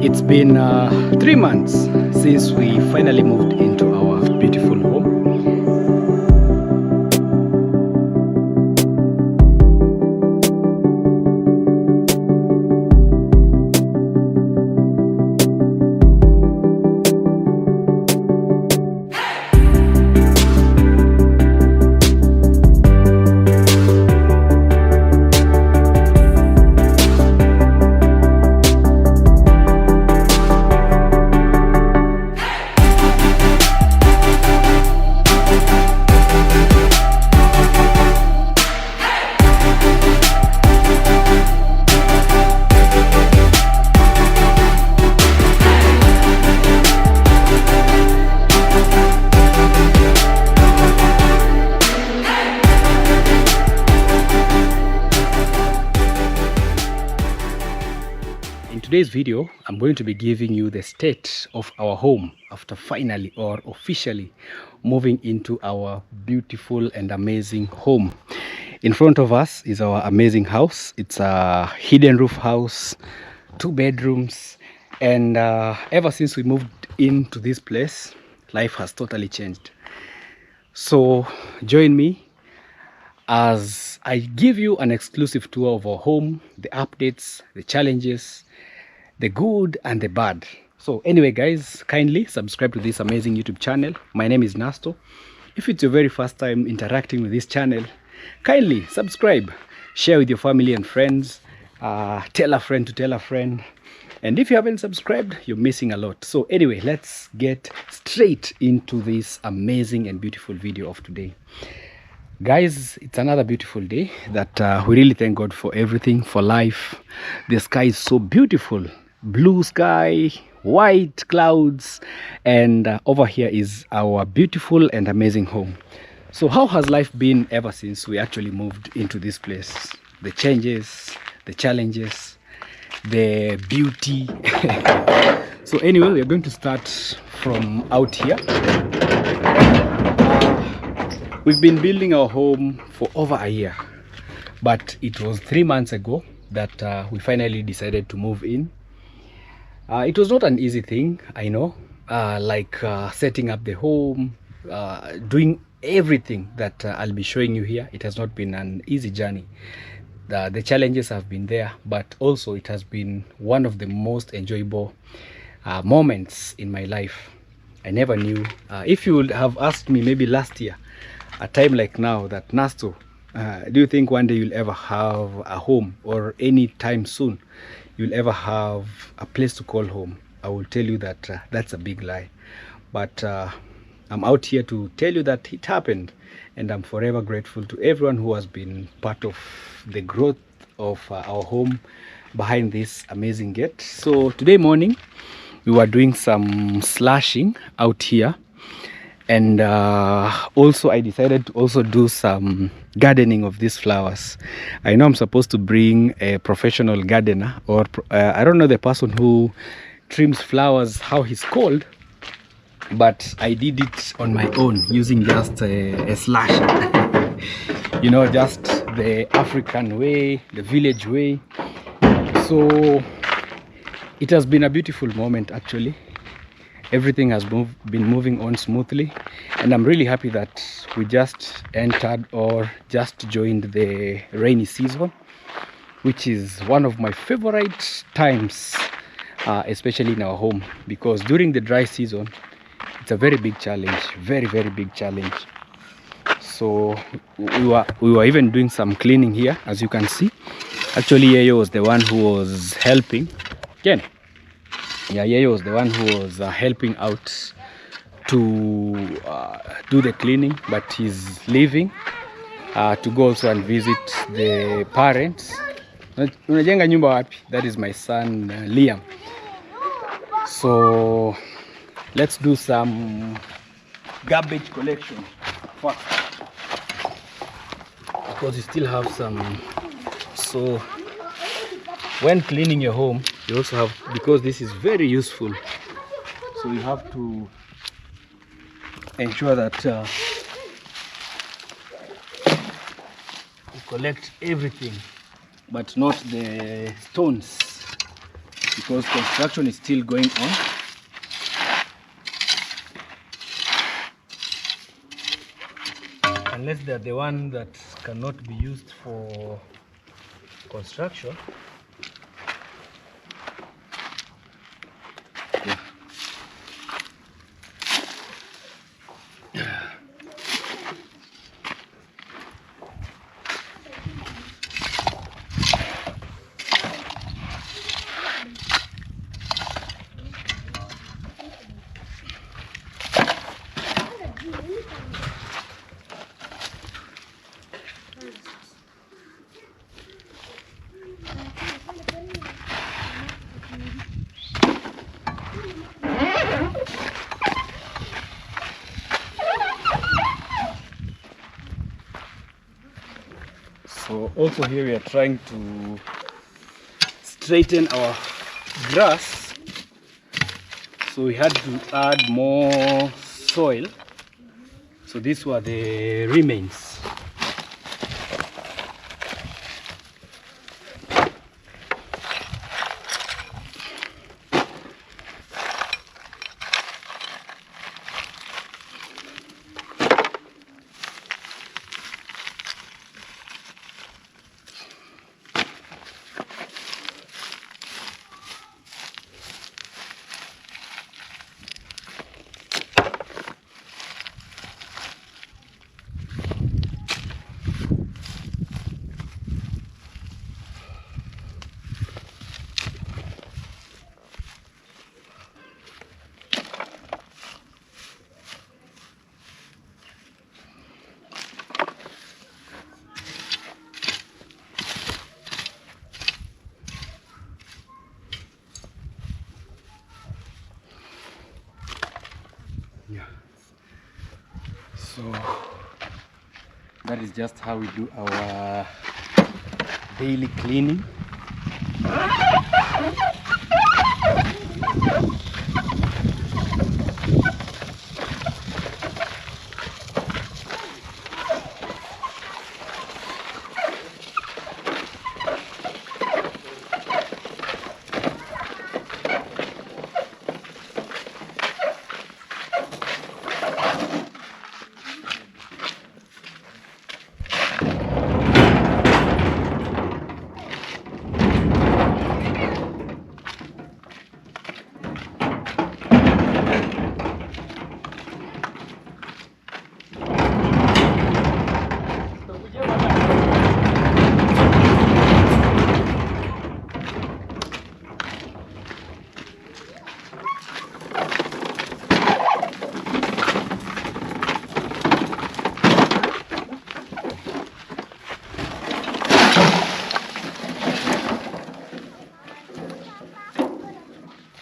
It's been 3 months since we finally moved into our beautiful home. In today's video, I'm going to be giving you the state of our home after finally or officially moving into our beautiful and amazing home. In front of us is our amazing house. It's a hidden roof house, 2 bedrooms, and ever since we moved into this place, life has totally changed. So join me as I give you an exclusive tour of our home, the updates, the challenges, the good and the bad. So anyway guys, kindly subscribe to this amazing YouTube channel. My name is Nasto. If it's your very first time interacting with this channel, kindly subscribe, share with your family and friends, tell a friend to tell a friend. And if you haven't subscribed, you're missing a lot. So anyway, let's get straight into this amazing and beautiful video of today. Guys, it's another beautiful day that we really thank God for everything, for life. The sky is so beautiful, blue sky, white clouds, and over here is our beautiful and amazing home. So how has life been ever since we actually moved into this place? The changes, the challenges, the beauty. So anyway, we're going to start from out here. We've been building our home for over a year, but it was 3 months ago that we finally decided to move in. It was not an easy thing, I know, setting up the home, doing everything that I'll be showing you here. It has not been an easy journey. The challenges have been there, but also it has been one of the most enjoyable moments in my life. I never knew. If you would have asked me maybe last year, a time like now, that Nasto, do you think one day you'll ever have a home, or any time soon you'll ever have a place to call home? I will tell you that that's a big lie. But I'm out here to tell you that it happened, and I'm forever grateful to everyone who has been part of the growth of our home behind this amazing gate. So today morning we were doing some slashing out here, and also I decided to also do some gardening of these flowers. I know I'm supposed to bring a professional gardener, or I don't know the person who trims flowers, how he's called, but I did it on my own using just a slasher. You know, just the African way, the village way. So it has been a beautiful moment actually. Everything has been moving on smoothly, and I'm really happy that we just entered or just joined the rainy season, which is one of my favorite times, especially in our home, because during the dry season it's a very big challenge, very big challenge. So we were even doing some cleaning here, as you can see. Actually Yayo was the one who was helping. Again, yeah, Yayo was the one who was helping out to do the cleaning, but he's leaving to go also and visit the parents. Unajenga nyumba wapi? That is my son Liam. So let's do some garbage collection first, because you still have some. So when cleaning your home, you also have, because this is very useful, so you have to ensure that you collect everything, but not the stones. because construction is still going on. Unless they're the one that cannot be used for construction. So also here we are trying to straighten our grass, so we had to add more soil. So these were the remains. Yeah, so that is just how we do our daily cleaning.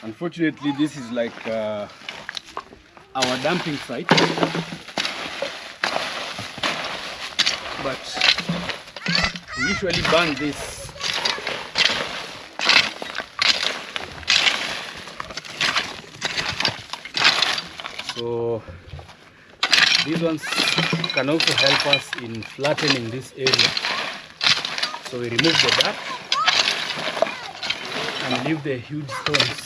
Unfortunately, this is like our dumping site, but we usually burn this. So these ones can also help us in flattening this area. So we remove the dirt and leave the huge stones.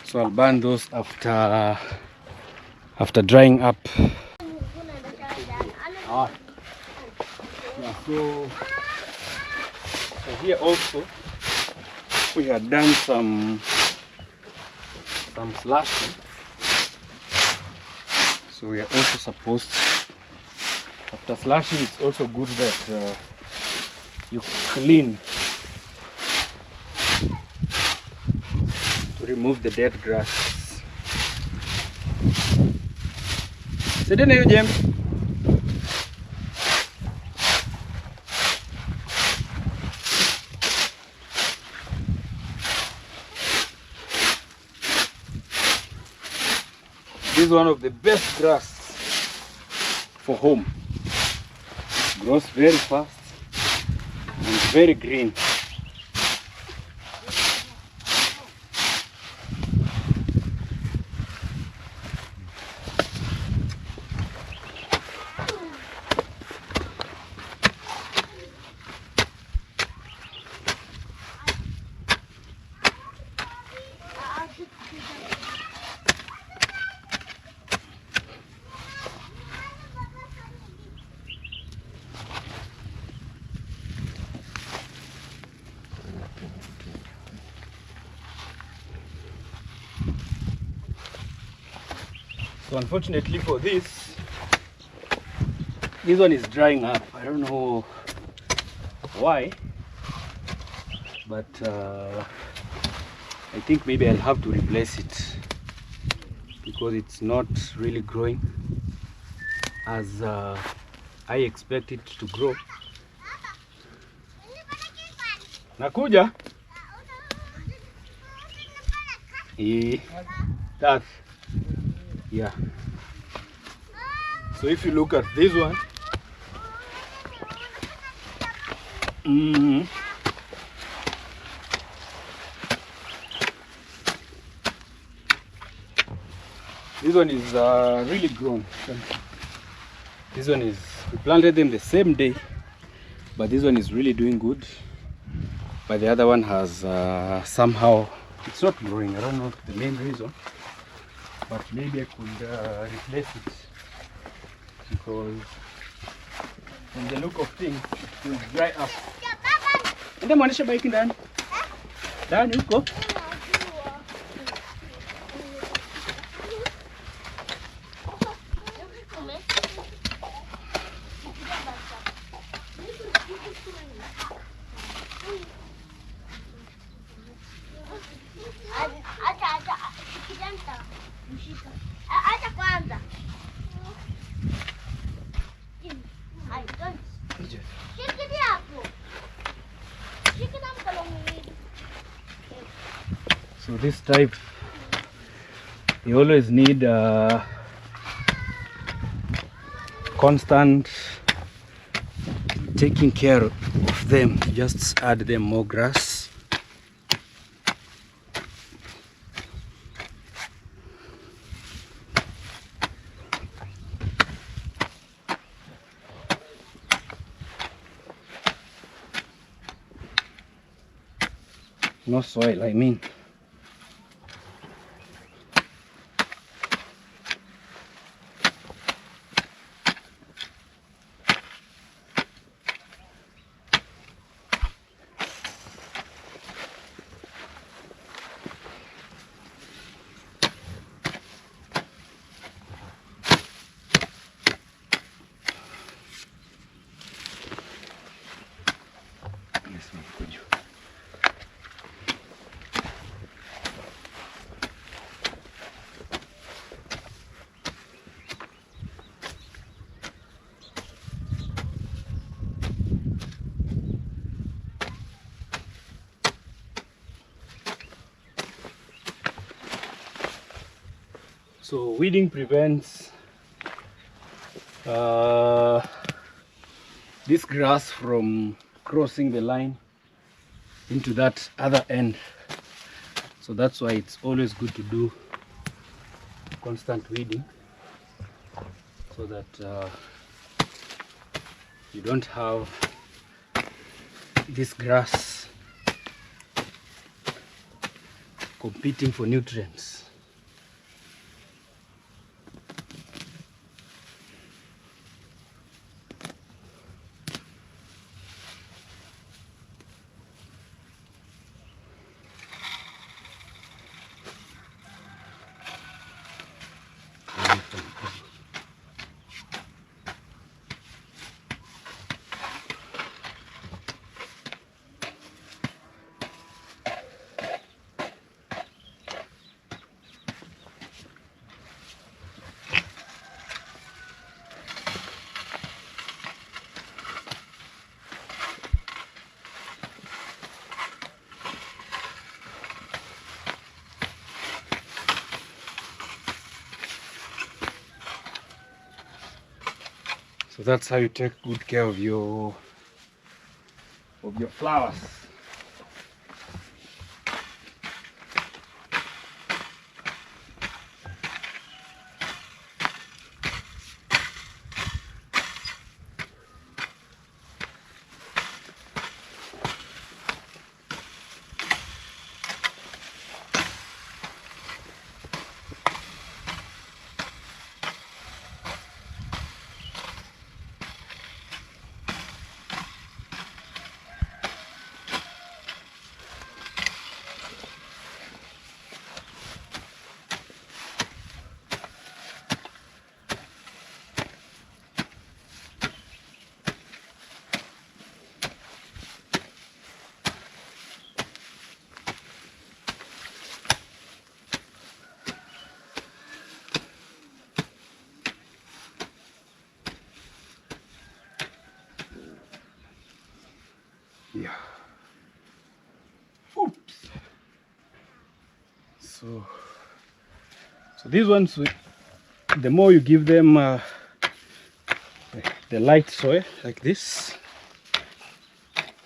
So I'll burn those after drying up. Yeah, so here also we had done some slashing. So we are also supposed, after slashing, it's also good that you clean to remove the dead grass. Sit in here, James. This is one of the best grass for home. Grows very fast and very green. So unfortunately for this one is drying up. I don't know why, but I think maybe I'll have to replace it because it's not really growing as I expect it to grow. Nakuja? That. Yeah. So if you look at this one, this one is really grown. This one is, we planted them the same day, but this one is really doing good. But the other one has somehow, it's not growing. I don't know the main reason, but maybe I could replace it because from the look of things it will dry up. Enda mwanisha bike ndani. Ndani huko. So this type, you always need constant taking care of them. Just add them more grass. No soil, I mean. So weeding prevents this grass from crossing the line into that other end. So that's why it's always good to do constant weeding so that you don't have this grass competing for nutrients. So that's how you take good care of your flowers. Yeah. Oops. So these ones, the more you give them the light soil like this,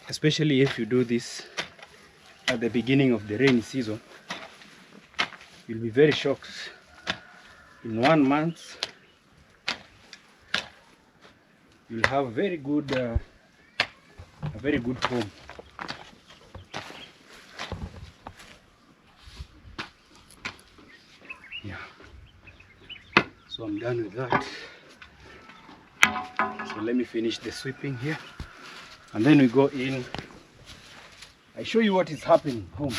especially if you do this at the beginning of the rainy season, you'll be very shocked. In 1 month, you'll have a very good home. Yeah. So I'm done with that. So let me finish the sweeping here, and then we go in. I show you what is happening home.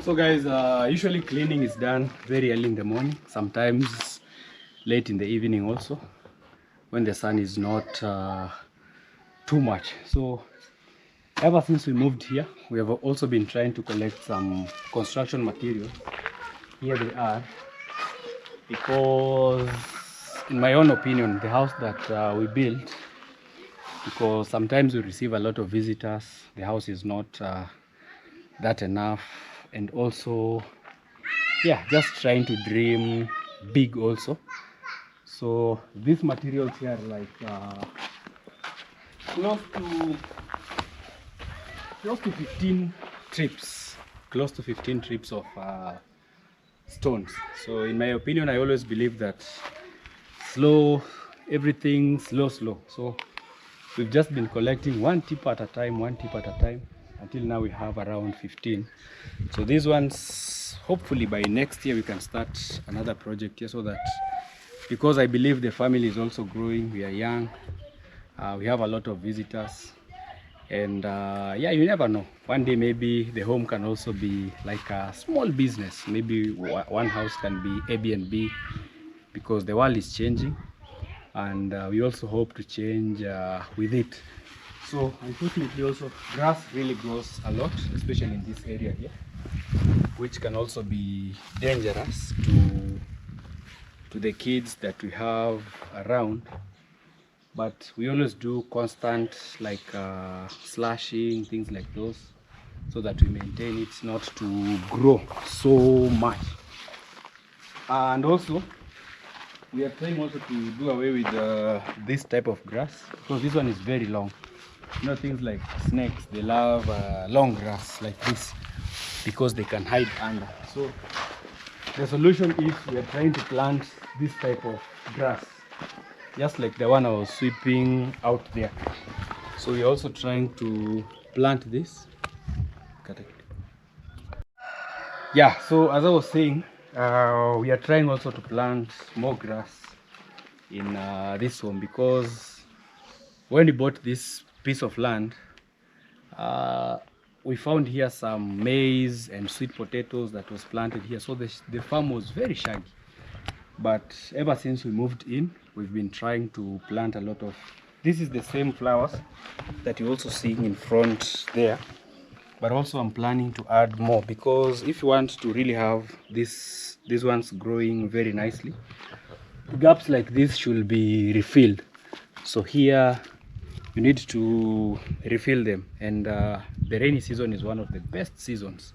So guys, usually cleaning is done very early in the morning, sometimes late in the evening also, when the sun is not too much. So ever since we moved here, we have also been trying to collect some construction material. Here they are, because in my own opinion, the house that we built, because sometimes we receive a lot of visitors, the house is not that enough. And also, yeah, just trying to dream big also. So these materials here are like close to 15 trips, of stones. So in my opinion, I always believe that everything slow. So we've just been collecting one tip at a time, until now we have around 15. So these ones, hopefully by next year we can start another project here, so that, because I believe the family is also growing, we are young, we have a lot of visitors, and yeah, you never know, one day maybe the home can also be like a small business. Maybe one house can be Airbnb, because the world is changing, and we also hope to change with it. So unfortunately also grass really grows a lot, especially in this area here, which can also be dangerous to the kids that we have around. But we always do constant like slashing, things like those, so that we maintain it not to grow so much. And also we are trying also to do away with this type of grass, because this one is very long. You know, things like snakes, they love long grass like this because they can hide under. So the solution is we are trying to plant this type of grass, just like the one I was sweeping out there. So we're also trying to plant this. Yeah, so as I was saying, we are trying also to plant more grass in this home, because when we bought this piece of land, we found here some maize and sweet potatoes that was planted here. So the farm was very shaggy. But ever since we moved in, we've been trying to plant a lot of, this is the same flowers that you're also seeing in front there. But also I'm planning to add more, because if you want to really have these ones growing very nicely, gaps like this should be refilled. So here you need to refill them, and the rainy season is one of the best seasons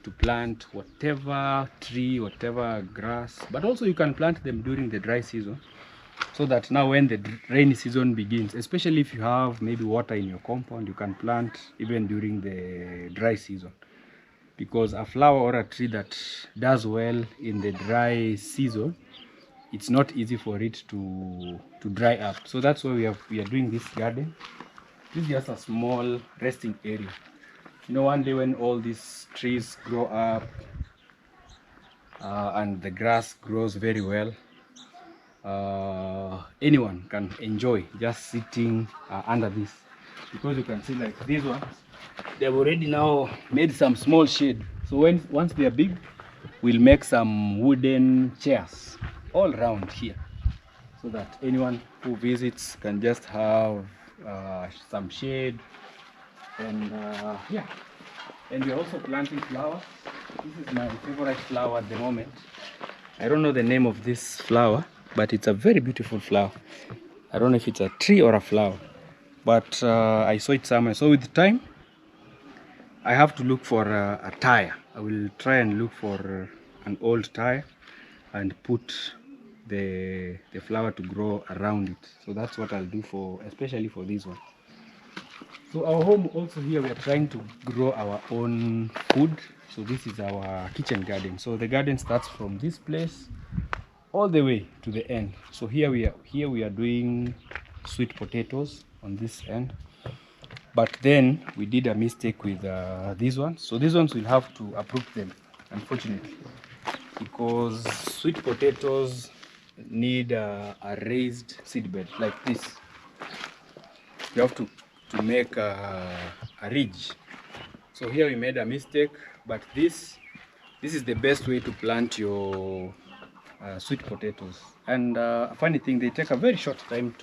to plant whatever tree, whatever grass. But also you can plant them during the dry season, so that now when the rainy season begins, especially if you have maybe water in your compound, you can plant even during the dry season, because a flower or a tree that does well in the dry season, it's not easy for it to dry up. So that's why we are doing this garden. This is just a small resting area. You know, one day when all these trees grow up and the grass grows very well, anyone can enjoy just sitting under this, because you can see like these ones, they've already now made some small shade. So once they are big, we'll make some wooden chairs all around here, so that anyone who visits can just have some shade. And yeah, and we're also planting flowers. This is my favorite flower at the moment. I don't know the name of this flower, but it's a very beautiful flower. I don't know if it's a tree or a flower, but I saw it somewhere. So with time, I have to look for a tire. I will try and look for an old tire and put the flower to grow around it. So that's what I'll do for, especially for this one. So our home also here, we are trying to grow our own food. So this is our kitchen garden. So the garden starts from this place all the way to the end. So here we are doing sweet potatoes on this end. But then we did a mistake with these ones. So these ones we'll have to uproot them, unfortunately, because sweet potatoes need a raised seed bed like this. You have to make a ridge. So here we made a mistake, but this is the best way to plant your sweet potatoes. And a funny thing, they take a very short time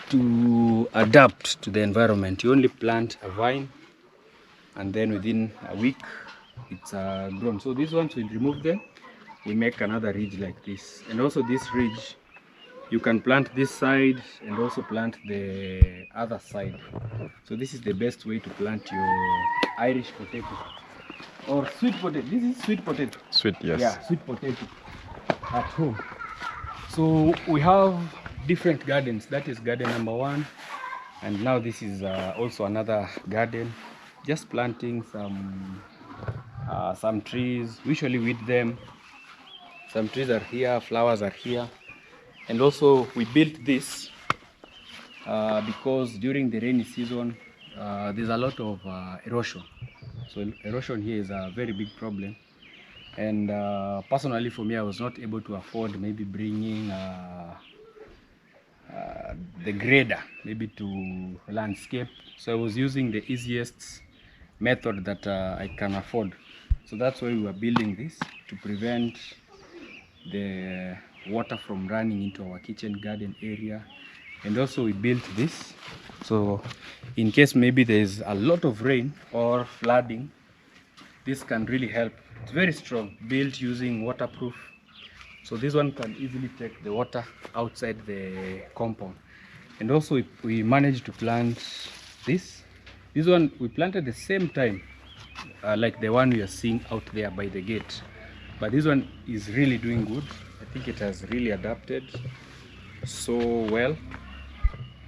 to adapt to the environment. You only plant a vine, and then within a week it's grown. So these ones, we'll remove them, we make another ridge like this. And also this ridge, you can plant this side and also plant the other side. So this is the best way to plant your Irish potato or sweet potato. This is sweet potato. Sweet, yes. Yeah, sweet potato at home. So we have different gardens. That is garden number 1, and now this is also another garden. Just planting some trees. We usually weed them. Some trees are here, flowers are here. And also we built this because during the rainy season there's a lot of erosion. So erosion here is a very big problem. And personally for me, I was not able to afford maybe bringing the grader maybe to landscape. So I was using the easiest method that I can afford. So that's why we were building this, to prevent the water from running into our kitchen garden area, and also we built this, so in case maybe there's a lot of rain or flooding, this can really help. It's very strong, built using waterproof, so this one can easily take the water outside the compound. And also we managed to plant this one. We planted the same time like the one we are seeing out there by the gate, but this one is really doing good. I think it has really adapted so well.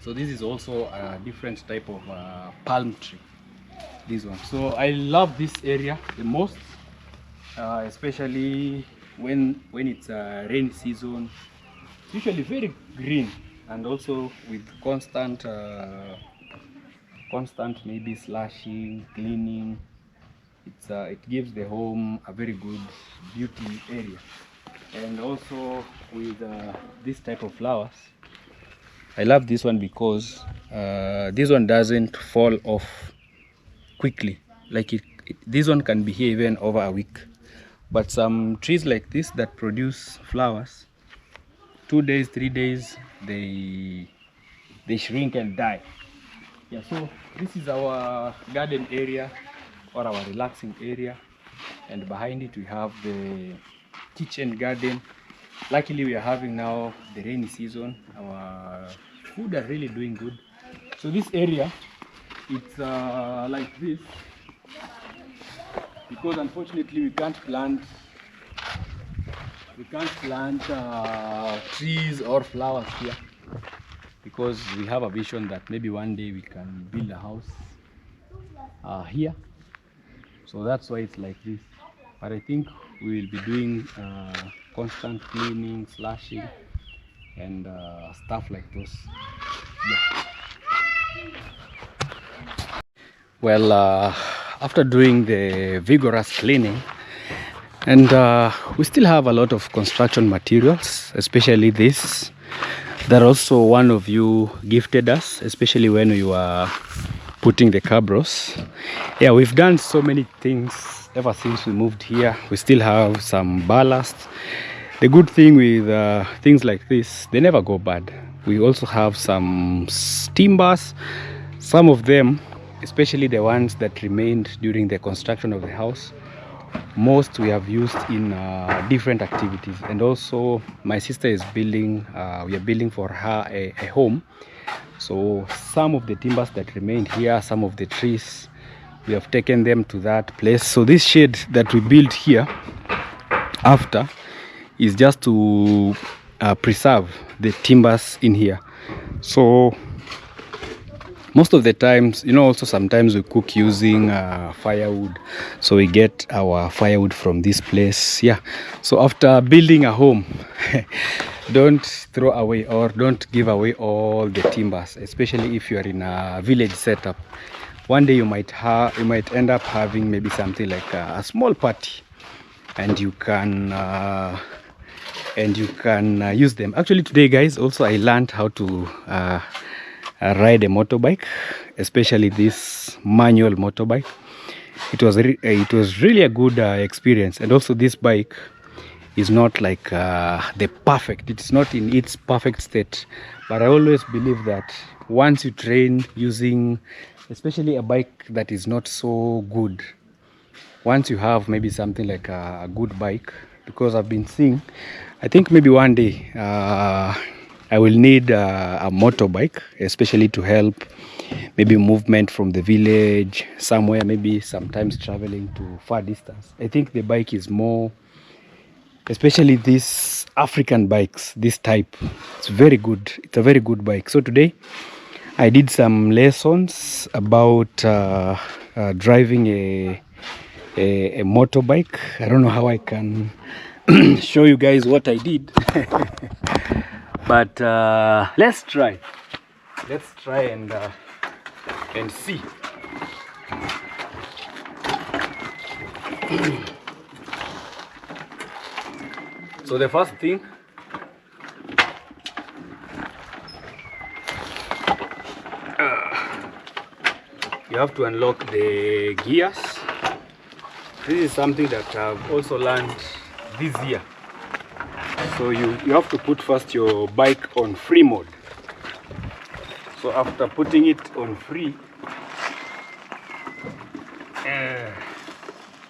So this is also a different type of palm tree, this one. So I love this area the most, especially when it's a rainy season. It's usually very green, and also with constant maybe slashing, cleaning. It gives the home a very good beauty area. And also with this type of flowers, I love this one because this one doesn't fall off quickly. Like this one can be here even over a week, but some trees like this that produce flowers, 2 days, 3 days, they shrink and die. Yeah, so this is our garden area, or our relaxing area, and behind it we have the kitchen garden. Luckily we are having now the rainy season. Our food are really doing good. So this area, it's like this because unfortunately we can't plant trees or flowers here, because we have a vision that maybe one day we can build a house here. So that's why it's like this. But I think we will be doing constant cleaning, slashing, and stuff like this. Yeah. Well, after doing the vigorous cleaning, and we still have a lot of construction materials, especially this, that also one of you gifted us, especially when we were putting the cabros. Yeah, we've done so many things ever since we moved here. We still have some ballast. The good thing with things like this, they never go bad. We also have some timbers. Some of them, especially the ones that remained during the construction of the house, most we have used in different activities. And also my sister is building, we are building for her a home. So some of the timbers that remained here, some of the trees, we have taken them to that place. So this shed that we built here after is just to preserve the timbers in here. So most of the times, you know, also sometimes we cook using firewood, so we get our firewood from this place. Yeah, so after building a home, don't throw away or don't give away all the timbers, especially if you are in a village setup. One day you might end up having maybe something like a small party, and you can use them. Actually today, guys, also I learned how to ride a motorbike, especially this manual motorbike. It was really a good experience. And also this bike is not like it's not in its perfect state, but I always believe that once you train using especially a bike that is not so good, once you have maybe something like a good bike, because I've been seeing, I think maybe one day I will need a motorbike, especially to help maybe movement from the village somewhere, maybe sometimes traveling to far distance. I think the bike is more, especially these African bikes, this type, it's very good. It's a very good bike. So today I did some lessons about driving a motorbike. I don't know how I can show you guys what I did. But let's try and see. So the first thing, you have to unlock the gears. This is something that I've also learned this year. So you have to put first your bike on free mode. So after putting it on free,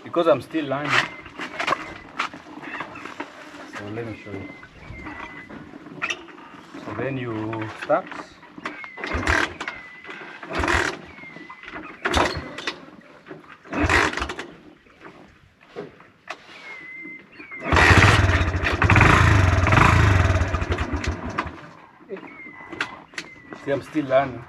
because I'm still learning, so let me show you. So then you start. See, I'm still learning.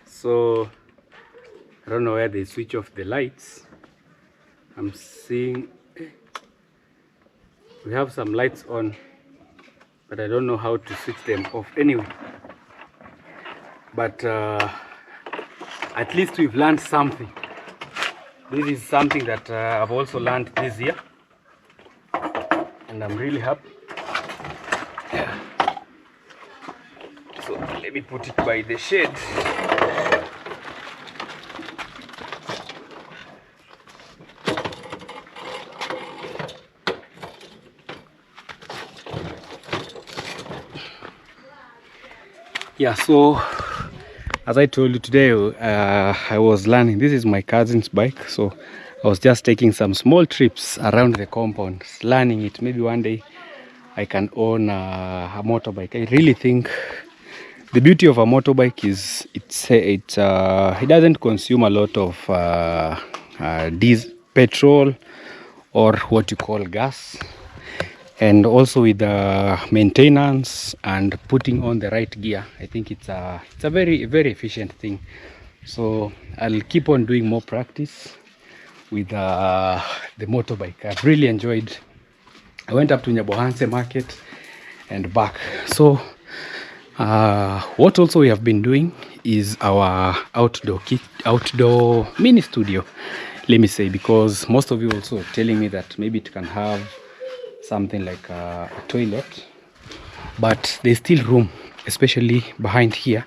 So I don't know where they switch off the lights. I'm seeing we have some lights on, but I don't know how to switch them off anyway. But at least we've learned something. This is something that I've also learned this year, and I'm really happy. Yeah. So let me put it by the shade. Yeah, so as I told you today, I was learning. This is my cousin's bike, so I was just taking some small trips around the compound, learning it. Maybe one day I can own a motorbike. I really think the beauty of a motorbike is it doesn't consume a lot of diesel, petrol, or what you call gas. And also with the maintenance and putting on the right gear, I think it's a very efficient thing. So I'll keep on doing more practice with the motorbike. I've really enjoyed. I went up to Nyabohanse market and back. So what also we have been doing is our outdoor mini studio, let me say, because most of you also are telling me that maybe it can have something like a toilet, but there's still room, especially behind here.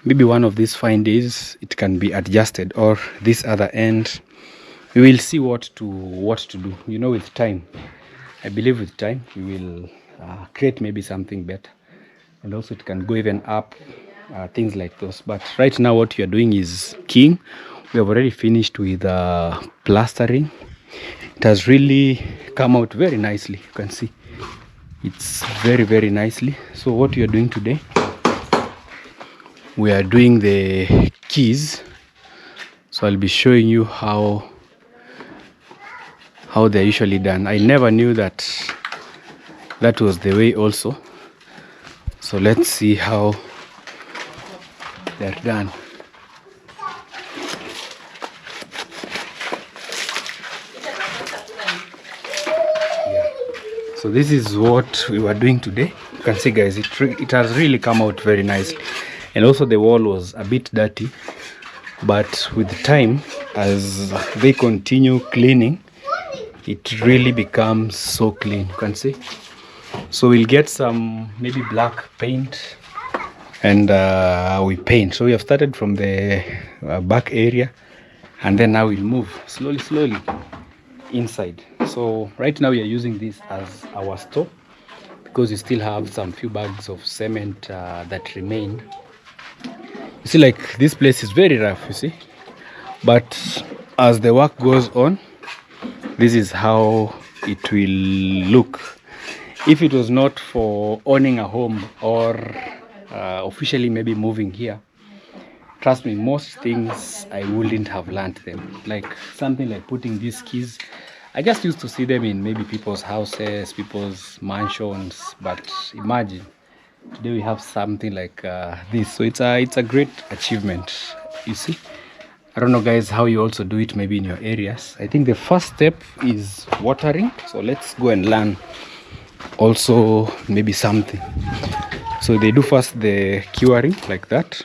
Maybe one of these fine days it can be adjusted, or this other end. We will see what to do, you know, with time. I believe with time we will create maybe something better, and also it can go even up, things like those. But right now what we are doing is keying. We have already finished with plastering. It has really come out very nicely. You can see it's very nicely. So what we are doing today, we are doing the keys. So I'll be showing you how they're usually done. I never knew that was the way also. So let's see how they're done. So this is what we were doing today. You can see, guys, it has really come out very nicely. And also the wall was a bit dirty, but with time, as they continue cleaning, it really becomes so clean. You can see. So we'll get some maybe black paint, and we paint. So we have started from the back area, and then now we'll move slowly inside. So right now we are using this as our store, because we still have some few bags of cement that remain. You see, like, this place is very rough, you see, but as the work goes on, this is how it will look. If it was not for owning a home or officially maybe moving here, trust me, most things I wouldn't have learned them. Like something like putting these keys, I just used to see them in maybe people's houses, people's mansions. But imagine today we have something like this. So it's a great achievement. You see, I don't know guys how you also do it maybe in your areas. I think the first step is watering, so let's go and learn also maybe something. So they do first the curing like that,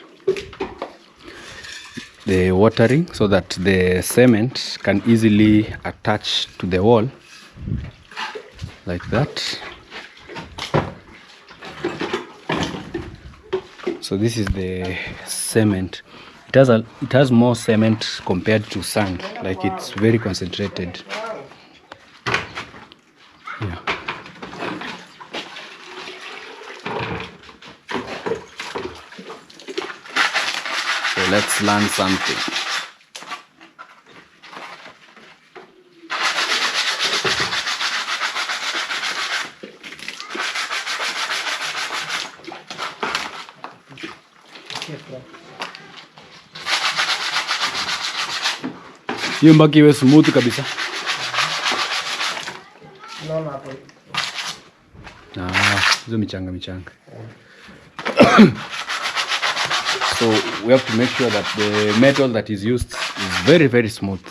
the watering, so that the cement can easily attach to the wall like that. So this is the cement. It has more cement compared to sand, like it's very concentrated. Yeah. So let's learn something. Hiyo mpaka iwe smooth kabisa. Naona hapo. Hizo michanga. So we have to make sure that the metal that is used is very, very smooth.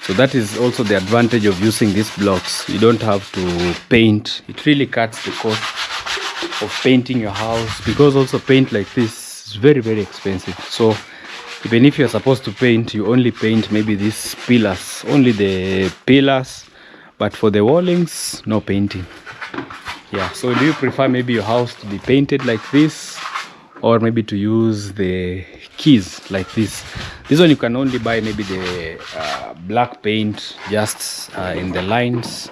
So that is also the advantage of using these blocks. You don't have to paint. It really cuts the cost of painting your house, because also paint like this is very, very expensive. So even if you're supposed to paint, you only paint maybe these pillars, only the pillars, but for the wallings, no painting. Yeah, so do you prefer maybe your house to be painted like this, or maybe to use the keys like this? This one you can only buy maybe the black paint just in the lines,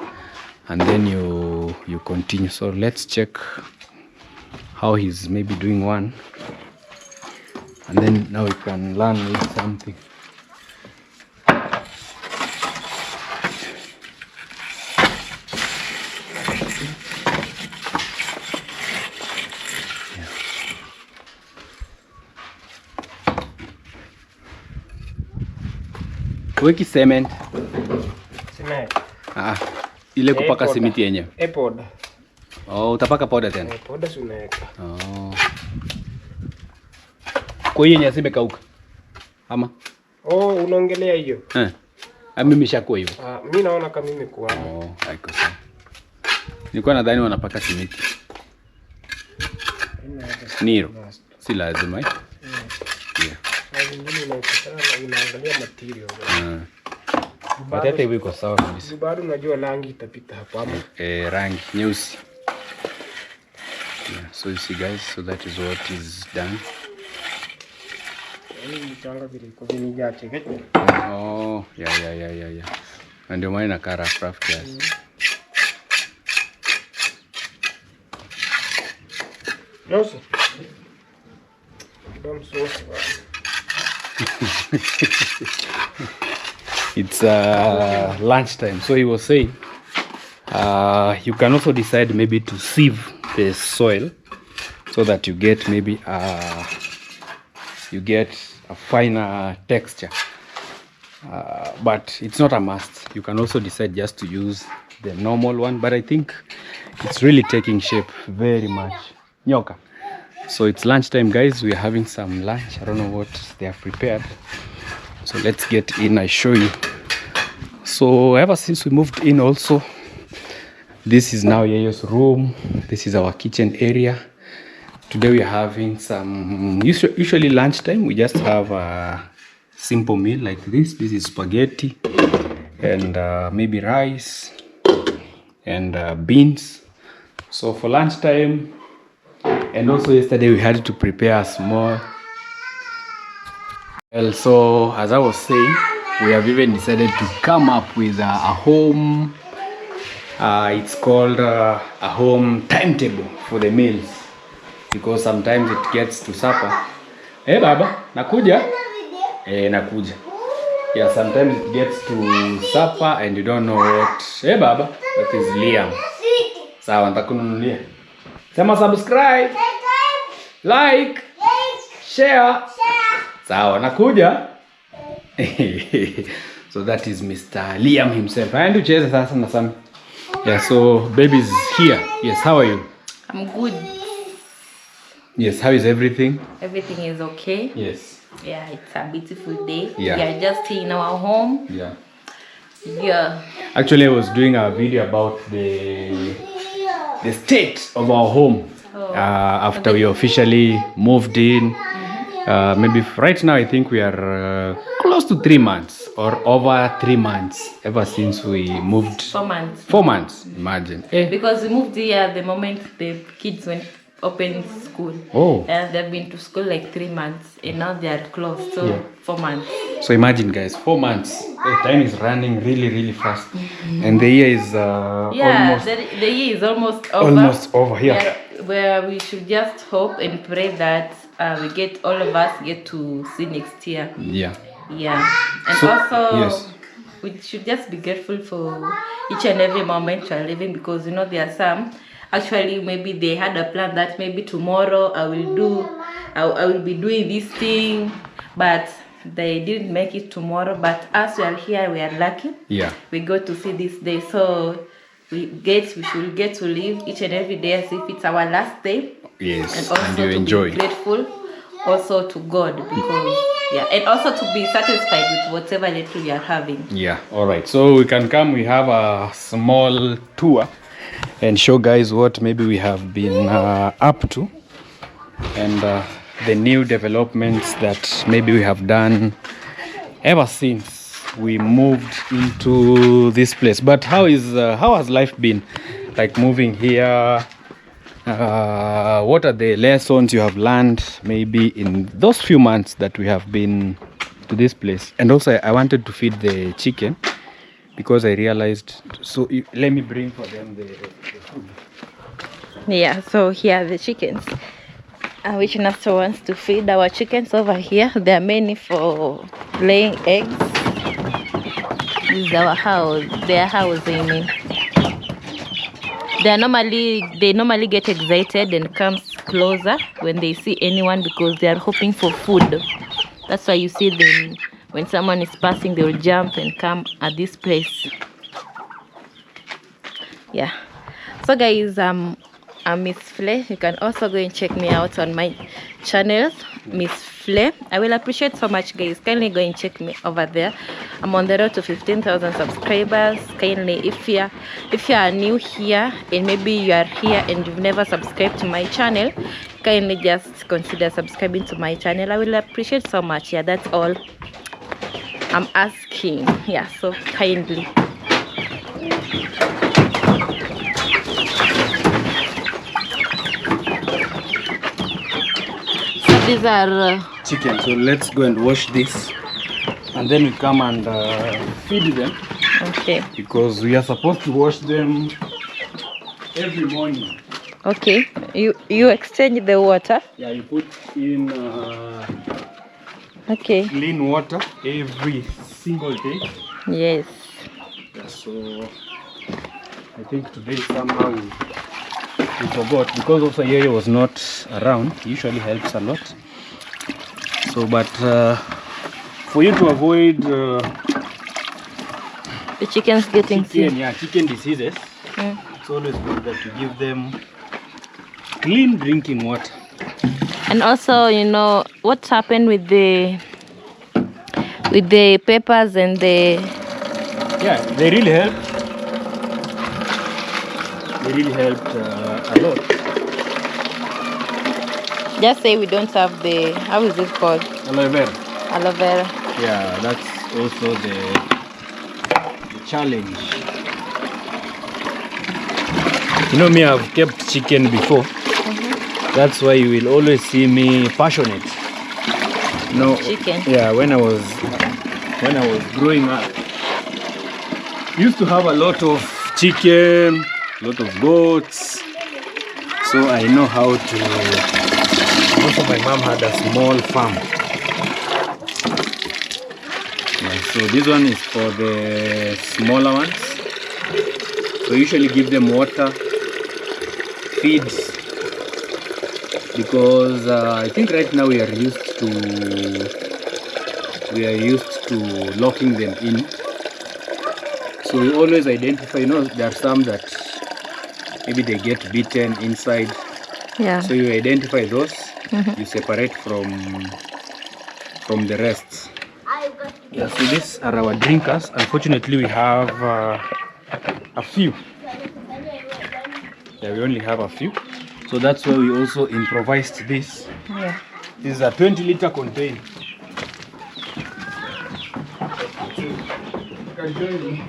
and then you continue. So let's check how he's maybe doing one, and then now we can learn with something. Weki cement. Cement. Ile kupaka simiti yenyewe. Poda. Oh, utapaka poda tena. Poda sunaweka. Oh. Kwa hiyo nyasi imekauka. Ama? Oh, unaongelea hiyo. Mimi nimeshakuwa hivyo. Mimi naona kama mimi kwa. Oh, haiko sawa. Nilikuwa nadhani wanapaka simiti. Niro. Si lazima. Yeah. Unaangalia material. Batata hiyo iko sawa kabisa. Bado unajua rangi itapita hapo ama? Rangi nyeusi. Yeah, so you see guys, so that is what is done. Oh, yeah. Na ndio maana inakaa rough kiasi. Nosi. Don't sauce. It's lunchtime, so he was saying you can also decide maybe to sieve the soil so that you get maybe a finer texture, but it's not a must. You can also decide just to use the normal one, but I think it's really taking shape very much. Nyoka. So it's lunchtime guys, we are having some lunch. I don't know what they have prepared, so let's get in, I show you. So ever since we moved in also, this is now Yeyo's room. This is our kitchen area. Today we are having some, usually lunchtime we just have a simple meal like this. This is spaghetti and maybe rice and beans. So for lunchtime, and also yesterday we had to prepare a small. Well, so as I was saying, we have even decided to come up with a home, it's called a home timetable for the meals, because sometimes it gets to supper. Hey baba, nakuja? Nakuja. Yeah, sometimes it gets to supper and you don't know what. Hey baba, that is Liam. Sawa, nitakununulia. Sema subscribe, like, share. Sawa, nakuja. So that is Mr. Liam himself. Aende ucheze sasa na Sam. Yeah, so baby is here. Yes, how are you? I'm good. Yes, how is everything? Everything is okay. Yes. Yeah, it's a beautiful day. Yeah. We are just in our home. Yeah. Yeah. Actually, I was doing a video about the state of our home after we officially moved in. Maybe right now I think we are close to 3 months or over 3 months ever since we moved. 4 months. 4 months, imagine. Because we moved here the moment the kids went open school. Oh. And they've been to school like 3 months and now they are closed. So Yeah. 4 months. So imagine guys, 4 months. The time is running really fast. And the year is almost the year is almost over. almost over, yeah. Where we should just hope and pray that all of us get to see next year. Yeah. Yeah. And So, also yes. we should just be grateful for each and every moment we're living, because you know there are some actually maybe they had a plan that maybe tomorrow I will be doing this thing, but they didn't make it tomorrow. But as we are here, we are lucky. Yeah. We got to see this day, so we should get to live each and every day as if it's our last day. Yes. And also And you to enjoy. be grateful also to God, because and also to be satisfied with whatever little we are having. Yeah. All right. So we can come. We have a small tour and show guys what maybe we have been up to, and the new developments that maybe we have done ever since we moved into this place. But how has life been like moving here? What are the lessons you have learned maybe in those few months that we have been to this place? And also I wanted to feed the chicken because I realized, so let me bring for them the food. Yeah, so here are the chickens, which Nasto wants to feed our chickens over here. There are many for laying eggs. This is our house, their house, I mean. They normally get excited and comes closer when they see anyone, because they are hoping for food. That's why you see them when someone is passing, they will jump and come at this place. Yeah. So guys, I'm Miss Flay. You can also go and check me out on my channel, Miss Flay. I will appreciate so much, guys. Kindly go and check me over there. I'm on the road to 15,000 subscribers. Kindly, if you are new here and maybe you are here and you've never subscribed to my channel, kindly just consider subscribing to my channel. I will appreciate so much. Yeah, that's all I'm asking. Yeah, so kindly. These are Chicken. So let's go and wash this, and then we come and feed them. okay. Because we are supposed to wash them every morning. Okay, you exchange the water. Yeah, you put in Okay. clean water every single day. Yes. So I think today somehow we forgot, because also Yeye was not around. He usually helps a lot. So, but for you to avoid The chickens getting sick. chicken diseases, it's always good that you give them clean drinking water. And also, you know what's happened with the peppers and the They really helped. They really helped a lot. just say we don't have the, how is it called, Aloe vera. aloe vera. Yeah, that's also the challenge. You know me, I've kept chicken before. That's why you will always see me passionate. No, Chicken. Yeah, when I was growing up, used to have a lot of chicken, a lot of goats. So I know how to. Also, my mom had a small farm. Yeah, so this one is for the smaller ones. So usually give them water, feeds, because I think right now we are used to locking them in. So we always identify. You know, there are some that maybe they get bitten inside. Yeah. So you identify those, you separate from the rest. Yeah, so these are our drinkers. Unfortunately, we have a few. Yeah, we only have a few. So that's why we also improvised this. Yeah. This is a 20-liter container. You can join me.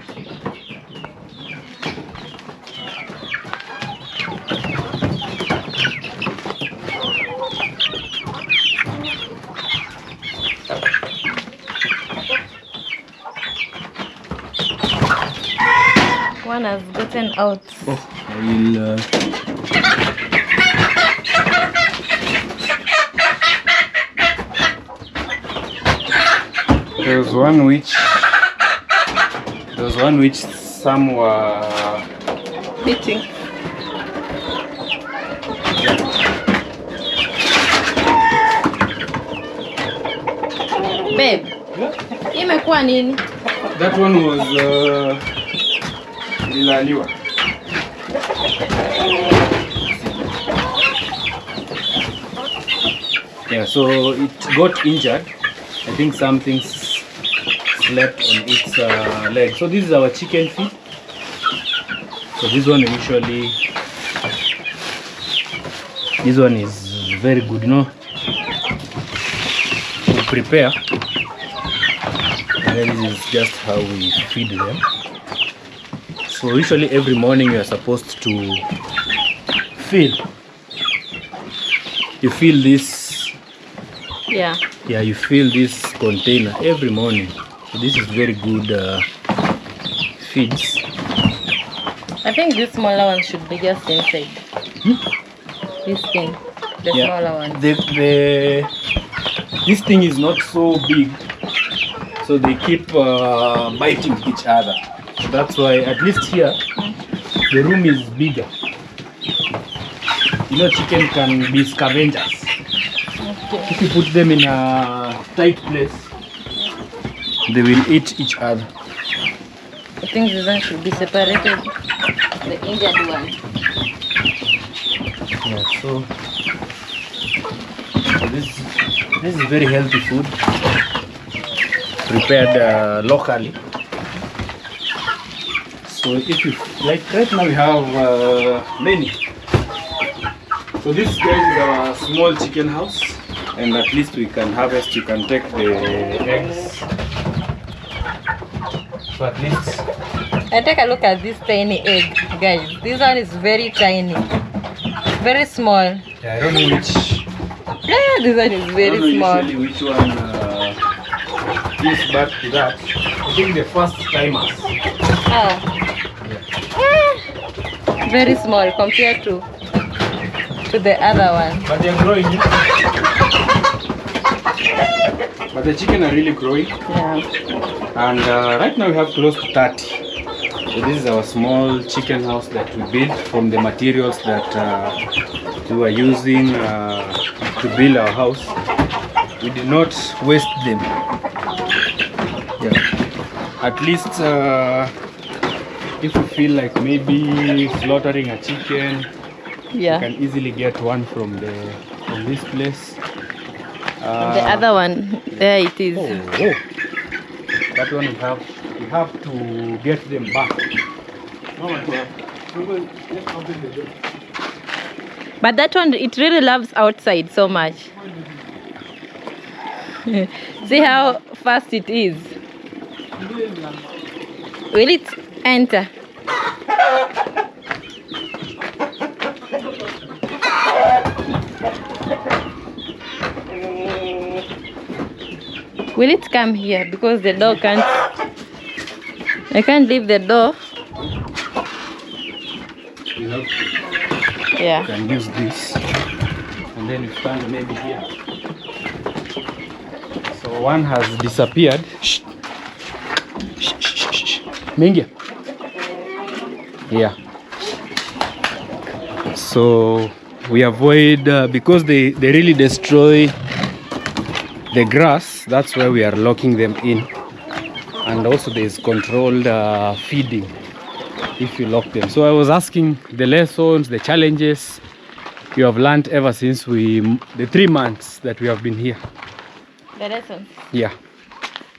One has gotten out. Oh, I will. There was one which some were Beating. Babe, imekuwa nini? That one was Lilaliwa. Yeah, so it got injured. I think something slept on its leg. So this is our chicken feed. So this one is very good, you know. We prepare, and then this is just how we feed them. So usually every morning you are supposed to fill. You fill this. Yeah. Yeah, you fill this container every morning. So this is very good feeds. I think this smaller one should be just inside. This thing, the smaller one. This thing is not so big, so they keep biting each other. So that's why, at least here, the room is bigger. You know, chicken can be scavengers. Okay. If you put them in a tight place, they will eat each other. I think this one should be separated. The injured one. Yeah, so this is very healthy food, prepared locally. So if you like, right now we have many. So this guys is our small chicken house, and at least we can harvest. You can take the eggs. So at least. And take a look at this tiny egg, guys. This one is very tiny, very small. Yeah, I don't know which. Yeah, this one is very small. Usually which one gives back to that. I think the first timers. Oh. Yeah. Very small compared to the other one. But they're growing. But the chicken are really growing. Yeah. And right now we have close to 30. So this is our small chicken house that we built from the materials that we were using to build our house. We did not waste them. Yeah. At least if you feel like maybe slaughtering a chicken, Yeah. you can easily get one from this place. The other one, there it is. Oh. That one we have to get them back. But that one, it really loves outside so much. See how fast it is. Will it enter? Will it come here? Because the door can't. I can't leave the door. You have to. Yeah. You can use this, and then you stand maybe here. So one has disappeared. Shh. Shh, shh, shh, shh. Mingia. Yeah. So we avoid because they really destroy the grass. That's why we are locking them in, and also there is controlled feeding. if you lock them. So I was asking the lessons, the challenges you have learned ever since the 3 months that we have been here. The lesson. Yeah.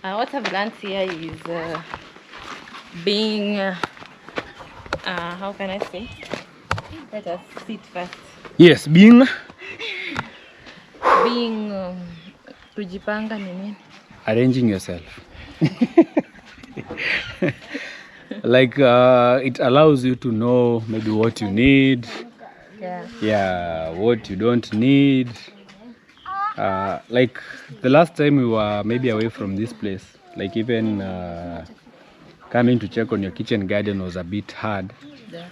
What I've learned here is being, how can I say? Let us sit first. Yes, being Kujipanga nini? arranging yourself. Like it allows you to know maybe what you need. Yeah, what you don't need. Like the last time we were maybe away from this place, like even coming to check on your kitchen garden was a bit hard. Yeah.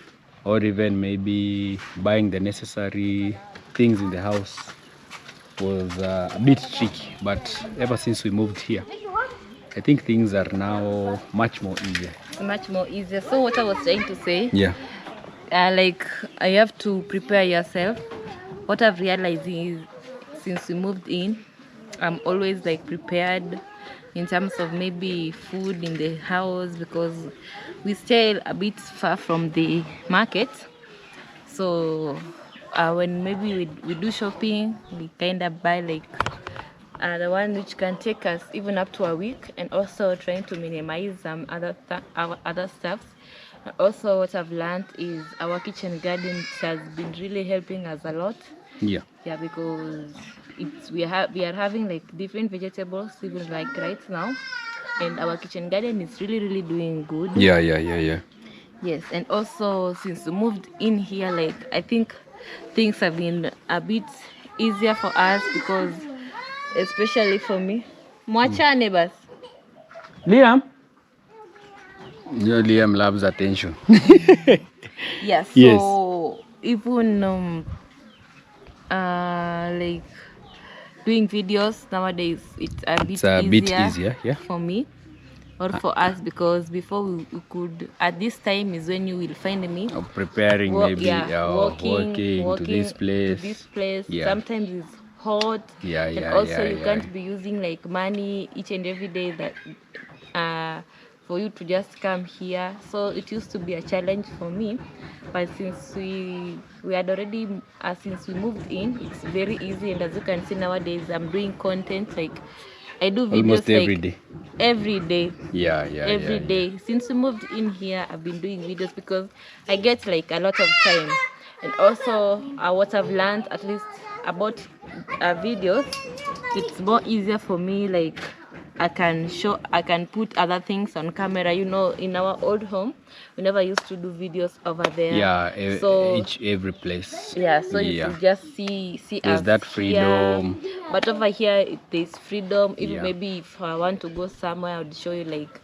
Or even maybe buying the necessary things in the house was a bit tricky. But ever since we moved here, I think things are now much more easier. Much more easier. So what I was trying to say, Yeah. like I have to prepare yourself. What I've realized is since we moved in, I'm always like prepared in terms of maybe food in the house, because we stay a bit far from the market. So when maybe we do shopping, we kind of buy like the one which can take us even up to a week, and also trying to minimize some our other stuff. And also what I've learned is our kitchen garden has been really helping us a lot. Yeah. Yeah, because we are having like different vegetables even like right now, and our kitchen garden is really doing good. Yeah. Yes, and also since we moved in here, like I think things have been a bit easier for us, because especially for me. Mwacha neighbors. Liam? Yeah, Liam loves attention. Yeah, so Yes. even like doing videos nowadays, it's a bit easier, yeah. for me or for us, because before we could, at this time is when you will find me Preparing maybe walking to this place. Yeah. Sometimes it's hot, and also you can't be using like money each and every day that for you to just come here. So it used to be a challenge for me, but since we had already since we moved in, it's very easy. And as you can see nowadays, I'm doing content, like I do videos almost every like day. Every day. Every day. Since we moved in here, I've been doing videos because I get like a lot of time. And also what I've learned, at least about videos, it's more easier for me. Like I can put other things on camera. You know, in our old home, we never used to do videos over there. Yeah, so every place. Yeah, so you can just see there's us that freedom here. But over here there's freedom. Even Yeah. maybe if I want to go somewhere, I would show you like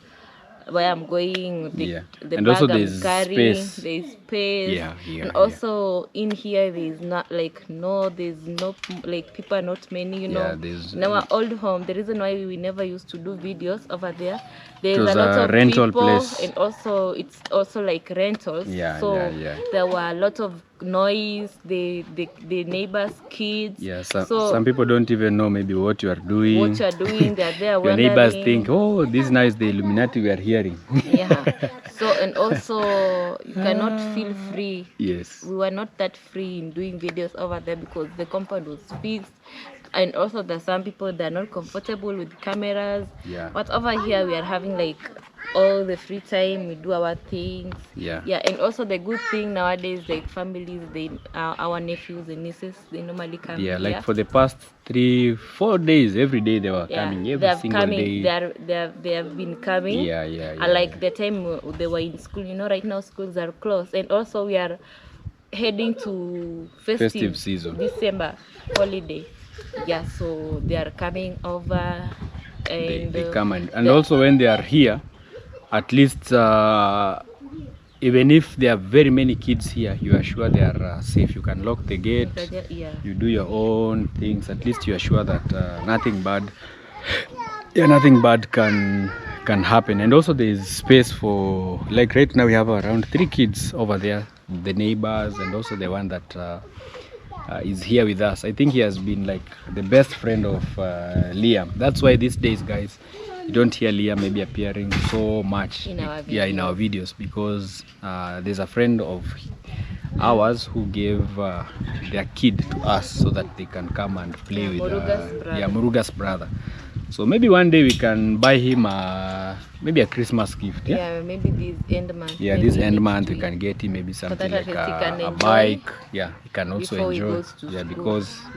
where I'm going, the And bag also I'm there's carrying. space. There's space. Yeah, And also in here there's not like there's no like people are not many, you know. there's In our old home, the reason why we never used to do videos over there, there's was a lot a of rental people, place. and also it's also like rentals. So there were a lot of noise, the neighbors' kids. Yeah, so some people don't even know maybe what you are doing. they're there. Your neighbors wondering. think, oh, this now is the Illuminati we are hearing. Yeah. So, and also you cannot feel free. Yes. We were not that free in doing videos over there because the compound was fixed. And also there's some people that are not comfortable with cameras. Yeah. But over here we are having like all the free time, we do our things. Yeah. And also the good thing nowadays, like families, our nephews and nieces, they normally come here. Like for the past 3-4 days, every day they were coming, every single day. They have been coming. Like the time they were in school, you know, right now schools are closed. And also we are heading to festive season, December holiday. Yeah, so they are coming over, and they come and also when they are here, at least even if there are very many kids here, you are sure they are safe. You can lock the gate. You do your own things. At least you are sure that nothing bad can happen. And also there is space for, like right now we have around 3 kids over there, the neighbors, and also the one that is here with us. I think he has been like the best friend of Liam. That's why these days, guys, you don't hear Leah maybe appearing so much In our in our videos, because there's a friend of ours who gave their kid to us so that they can come and play with Muruga's brother. So maybe one day we can buy him maybe a Christmas gift. Yeah, maybe this end month. Yeah, this end month we can get him maybe something like a bike. Yeah, he can also enjoy.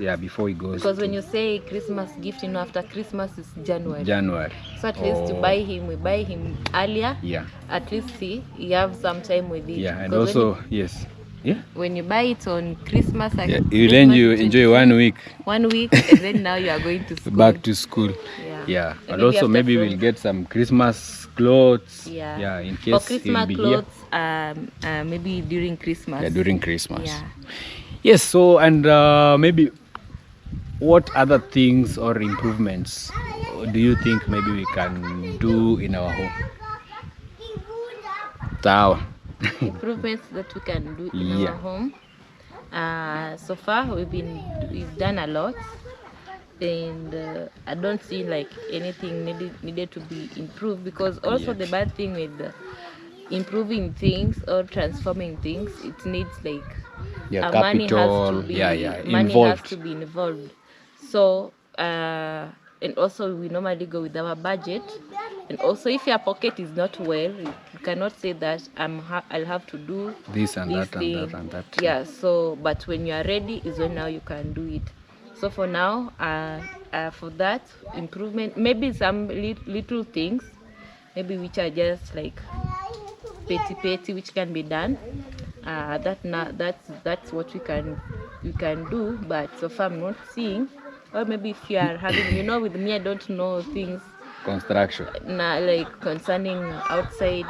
Yeah, before he goes. Because when you say Christmas gift, you know, after Christmas is January. So at least we buy him earlier. Yeah. At least he have some time with it. Yeah, and also yes. Yeah. When you buy it on Christmas, you enjoy 1 week. 1 week, and then now you are going to school. Back to school. Yeah. And also maybe we'll get some Christmas clothes. Yeah. In case for Christmas clothes, maybe during Christmas. Yeah, during Christmas. Yeah. Yes. So and maybe what other things or improvements do you think maybe we can do in our home? Tower. Improvements that we can do in our home. So far we've done a lot, and I don't see like anything needed to be improved, because also the bad thing with improving things or transforming things, it needs like money has to be involved. So and also we normally go with our budget, and also if your pocket is not well, you cannot say that I'll have to do this and that thing. and that. Yeah, so but when you are ready is when now you can do it. So for now, for that improvement, maybe some little things, maybe which are just like petty which can be done. That's what we can do, but so far I'm not seeing. Or maybe if you are having, with me, I don't know things construction like concerning outside.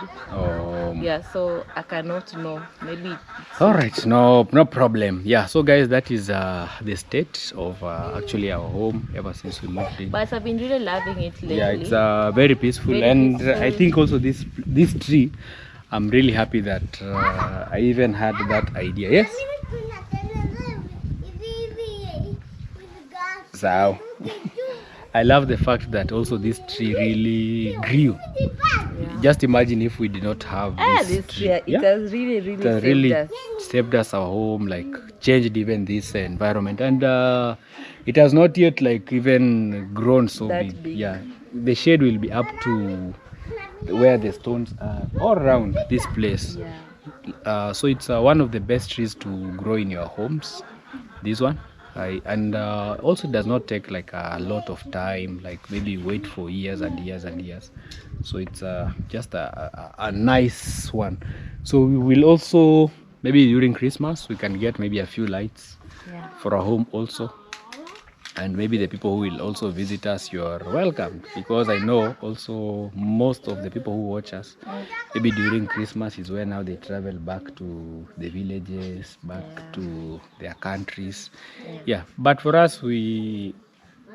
Yeah, so I cannot know. Maybe all right, no problem. Yeah, so guys, that is the state of actually our home ever since we moved in. But I've been really loving it lately. Yeah, it's very peaceful. I think also this tree, I'm really happy that I even had that idea. Yes. So I love the fact that also this tree really grew. Yeah. Just imagine if we did not have this tree. It has really saved us our home, like changed even this environment, and it has not yet like even grown so big. Yeah, the shade will be up to where the stones are all around this place. Yeah. So it's one of the best trees to grow in your homes, this one. And also does not take like a lot of time, like maybe wait for years and years and years. So it's just a nice one. So we will also, maybe during Christmas, we can get maybe a few lights for our home also. And maybe the people who will also visit us, you are welcome, because I know also most of the people who watch us, maybe during Christmas is when now they travel back to the villages, back to their countries. Yeah, but for us, we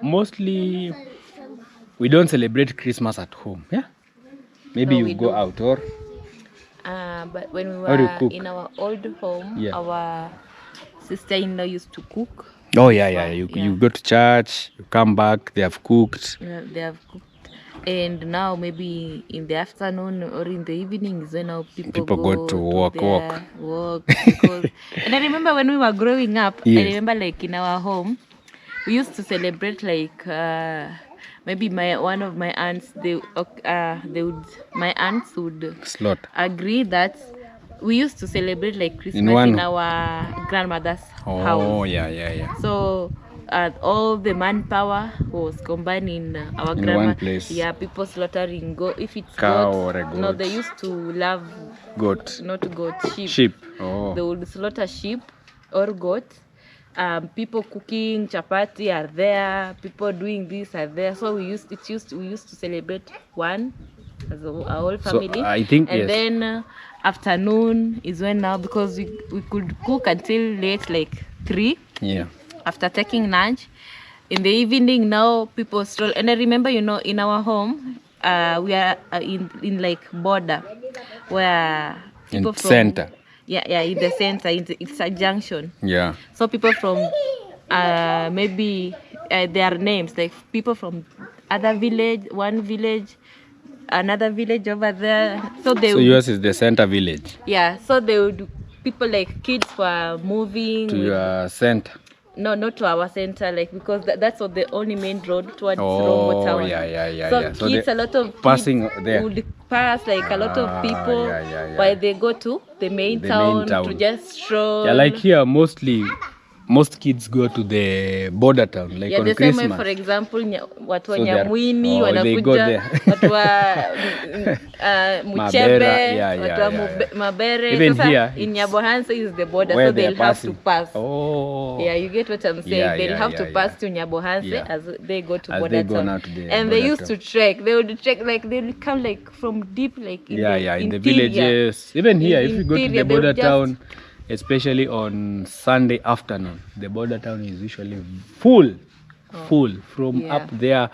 don't celebrate Christmas at home. Yeah, maybe you go out or. But when we were in our old home, our sister-in-law used to cook. Oh yeah. You go to church, you come back, they have cooked. Yeah, they have cooked. And now maybe in the afternoon or in the evening is when now people go to walk. Because, and I remember when we were growing up, I remember like in our home, we used to celebrate like maybe one of my aunts, my aunts would agree that we used to celebrate like Christmas in our grandmother's house. Oh, yeah. So all the manpower was combined in our one place. Yeah, people slaughtering if it's cow goat, or a goat. No, they used to love goat. Not goat, sheep. Sheep. Oh. They would slaughter sheep or goat. People cooking chapati are there. People doing this are there. So we used to celebrate one as our whole family. So I think then afternoon is when now, because we could cook until late, like 3. Yeah. After taking lunch, in the evening now people stroll. And I remember, in our home, we are in like border where people in center. Yeah, in the center. It's a junction. Yeah. So people from maybe their names, like people from other village, one village, another village over there. So So yours is the center village yeah. So they would people like kids were moving to with- your center. no, not to our center, like because that's what the only main road towards Oh, Rombo town. yeah. So So kids, they a lot of passing kids there. would pass, like a lot of people, yeah. while they go to the main, The town, main town. to just stroll. Yeah, like here, most kids go to the border town, like yeah, on the same way, Christmas. for example, watu wa So they are- Nyamwini they go wanakuja, there. watu wa Muchebe, yeah, watu wa yeah. Mabere. Even Sasa here, in it's Nyabohansa is the border, where so they are they'll have to passing. pass. Oh. Yeah, you get what I'm saying. Yeah, They'll yeah, have to yeah, pass yeah. to Nyabohanse Yeah. as they go to As border they go town. now to the And they border used to town. trek. They would trek, like they would come like from deep, like in In the interior. villages. Even here, if you go to the Interior, they border would just- town, especially on Sunday afternoon, the border town is usually full from yeah. up there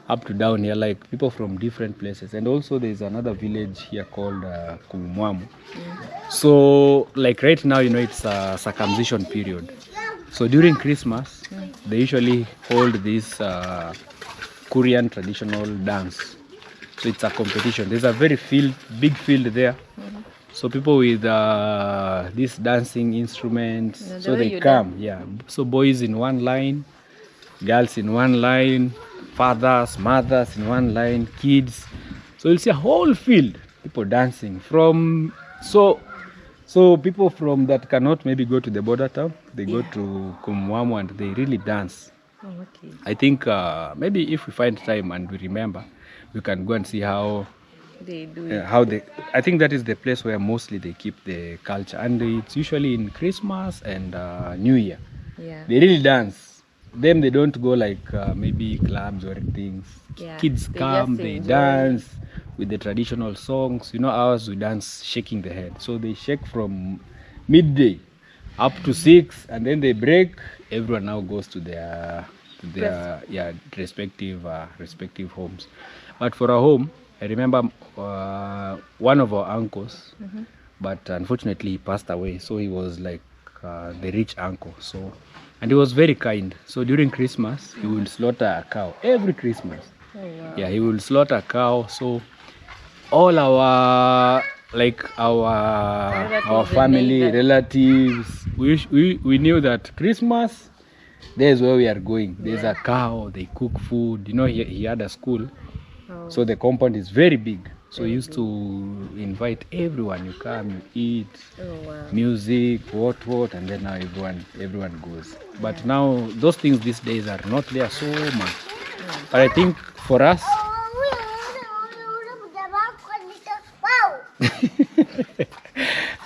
up to down here, like people from different places. And also there's another village here called Kumwamu. So like right now, it's a circumcision period. So during Christmas, they usually hold this Korean traditional dance. So it's a competition. There's a very big field there. So people with these dancing instruments, Yeah, the so way they you come. Yeah. So boys in one line, girls in one line, fathers, mothers in one line, kids. So you'll see a whole field, people dancing from so people from that cannot maybe go to the border town, they go to Kumwamu and they really dance. Oh, okay. I think maybe if we find time and we remember, we can go and see how They do it. I think that is the place where mostly they keep the culture, and it's usually in Christmas and New Year. Yeah. They really dance. Them, they don't go like maybe clubs or things. Yeah, Kids they come, just they enjoy. dance with the traditional songs. Ours, we dance shaking the head. So they shake from midday up to 6, and then they break. Everyone now goes to their respective homes. But for our home, I remember one of our uncles, but unfortunately he passed away. So he was like the rich uncle. And he was very kind. So during Christmas, he will slaughter a cow every Christmas. Oh, wow. Yeah, he will slaughter a cow. So all our Relatives and family, neighbors. relatives, we knew that Christmas, there's where we are going. There's a cow, they cook food. He had a school. Oh. So the compound is very big. So he used to invite everyone. You come, you eat, Oh, wow. music, what, and then now everyone goes. But now those things these days are not there so much. But I think for us,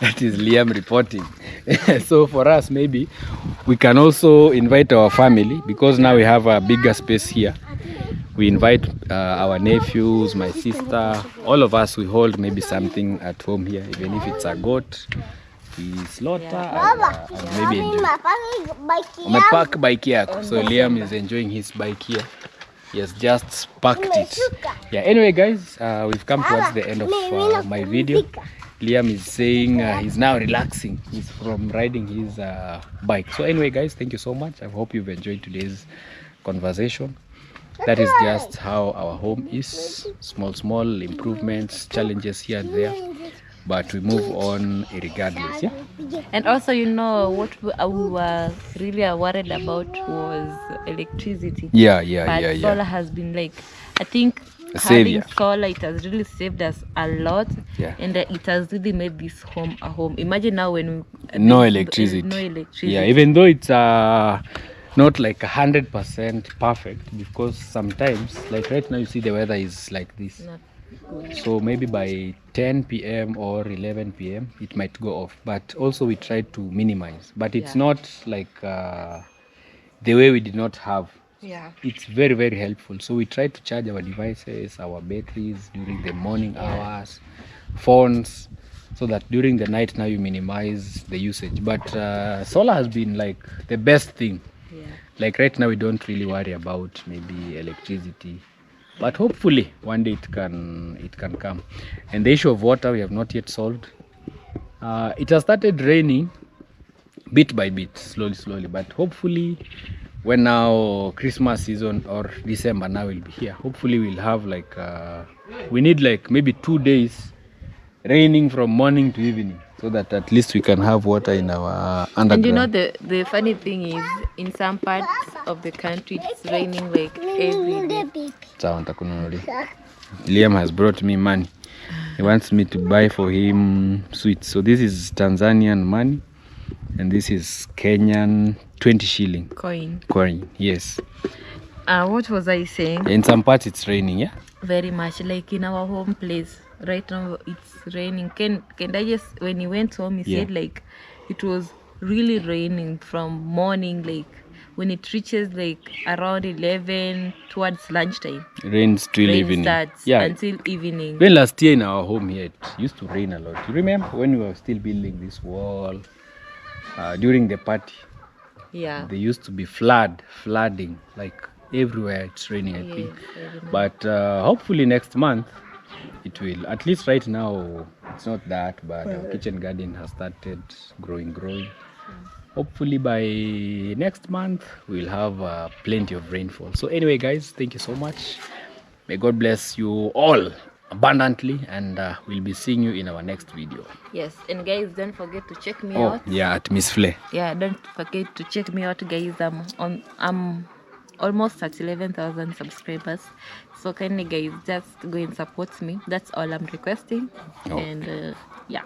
that is Liam reporting. So for us, maybe we can also invite our family, because now we have a bigger space here. We invite our nephews, my sister, all of us. We hold maybe something at home here, even if it's a goat. We slaughter and maybe enjoy. Umepark bike yako. So Liam is enjoying his bike here. He has just parked it. Yeah. Anyway, guys, we've come towards the end of my video. Liam is saying he's now relaxing. He's from riding his bike. So anyway, guys, thank you so much. I hope you've enjoyed today's conversation. That is just how our home is. Small improvements, challenges here and there, but we move on regardless. Yeah. And also, what we were really worried about was electricity. But solar has been like, I think A having savior. solar, it has really saved us a lot. Yeah. And it has really made this home a home. Imagine now when No there's electricity. no electricity. Yeah, even though it's not like 100% perfect, because sometimes, like right now, you see the weather is like this. Not good. So maybe by 10 p.m. or 11 p.m. it might go off. But also we try to minimize. But it's Yeah. not like the way we did not have. Yeah. It's very, very helpful. So we try to charge our devices, our batteries during the morning hours, phones, so that during the night now you minimize the usage. But solar has been like the best thing. Yeah. Like right now we don't really worry about maybe electricity, but hopefully one day it can come. And the issue of water we have not yet solved. It has started raining bit by bit, slowly, but hopefully when now Christmas season or December now will be here, hopefully we'll have like we need like maybe 2 days raining from morning to evening, so that at least we can have water in our underground. And you know the funny thing is, in some parts of the country it's raining like every day. Liam has brought me money. He wants me to buy for him sweets. So this is Tanzanian money, and this is Kenyan 20 shilling coin. Yes. What was I saying? In some parts it's raining, yeah. Very much, like in our home place right now it's raining. Can I just, when he went home, he said like it was really raining from morning, like when it reaches like around 11 towards lunchtime, Rains till evening. Starts until evening. When last year in our home here, it used to rain a lot. You remember when we were still building this wall, during the party? Yeah, There used to be flooding, like everywhere it's raining, I think. But hopefully next month it will. At least right now it's not that, but our kitchen garden has started growing. Hopefully by next month we'll have plenty of rainfall. So anyway guys, thank you so much. May God bless you all abundantly, and we'll be seeing you in our next video. Yes, and guys, don't forget to check me out. Yeah, at Miss Flay. Yeah, don't forget to check me out, guys. I'm almost at 11,000 subscribers, so kindly guys just go and support me. That's all I'm requesting. And yeah.